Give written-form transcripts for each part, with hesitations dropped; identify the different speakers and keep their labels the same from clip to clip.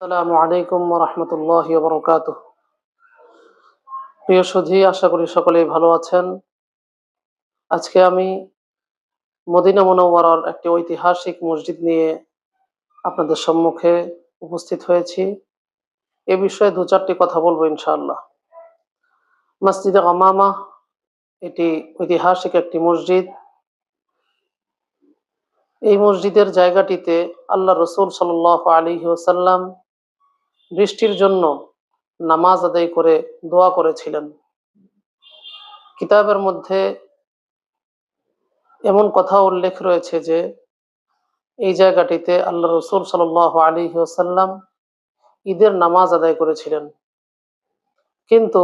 Speaker 1: আসসালামু আলাইকুম ওয়া রাহমাতুল্লাহি ওয়া বারাকাতুহু। প্রিয় সুধী, আশা করি সকলেই ভালো আছেন। আজকে আমি মদিনা মুনাওয়ারার একটি ঐতিহাসিক মসজিদ নিয়ে আপনাদের সম্মুখে উপস্থিত হয়েছি। এ বিষয়ে ২-৪টি কথা বলবো ইনশাআল্লাহ। মসজিদে গামামা এটি ঐতিহাসিক একটি মসজিদ। এই মসজিদের জায়গাটিতে আল্লাহ রসুল সাল্লাল্লাহু আলাইহি ওয়াসাল্লাম বৃষ্টির জন্য নামাজ আদায় করে দোয়া করেছিলেন। কিতাবের মধ্যে এমন কথা উল্লেখ রয়েছে যে এই জায়গাটিতে আল্লাহ রসুল সাল্লাল্লাহু আলাইহি ওয়াসাল্লাম ঈদের নামাজ আদায় করেছিলেন। কিন্তু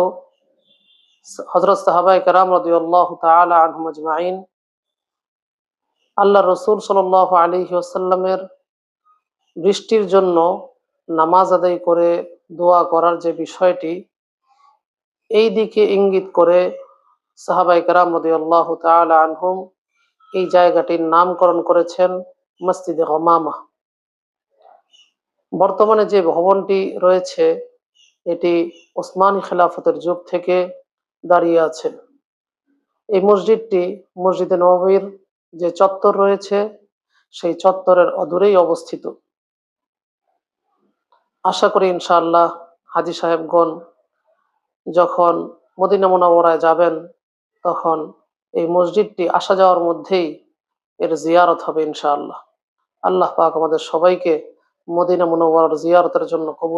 Speaker 1: হযরত সাহাবায়ে কেরাম রাদিয়াল্লাহু তাআলা আনহুম আজমাইন আল্লাহ রসুল সাল্লাল্লাহু আলাইহি ওয়াসাল্লামের বৃষ্টির জন্য নামাজ আদায় করে দোয়া করার যে বিষয়টি, এই দিকে ইঙ্গিত করে সাহাবায়ে কেরাম রাদিয়াল্লাহু তাআলা আনহুম এই জায়গাটির নামকরণ করেছেন মসজিদে গামামা। বর্তমানে যে ভবনটি রয়েছে এটি ওসমানী খেলাফতের যুগ থেকে দাঁড়িয়ে আছে। এই মসজিদটি মসজিদে নববীর যে চত্বর রয়েছে সেই চত্বরের অদূরেই অবস্থিত। আশা করি ইনশাআল্লাহ হাজী সাহেবগণ যখন মদিনা মুনাওয়ারায় যাবেন তখন এই মসজিদটি আসা যাওয়ার মধ্যেই এর জিয়ারত হবে ইনশাআল্লাহ। আল্লাহ পাক আমাদের সবাইকে মদিনা মুনাওয়ারার জিয়ারতের জন্য কবুল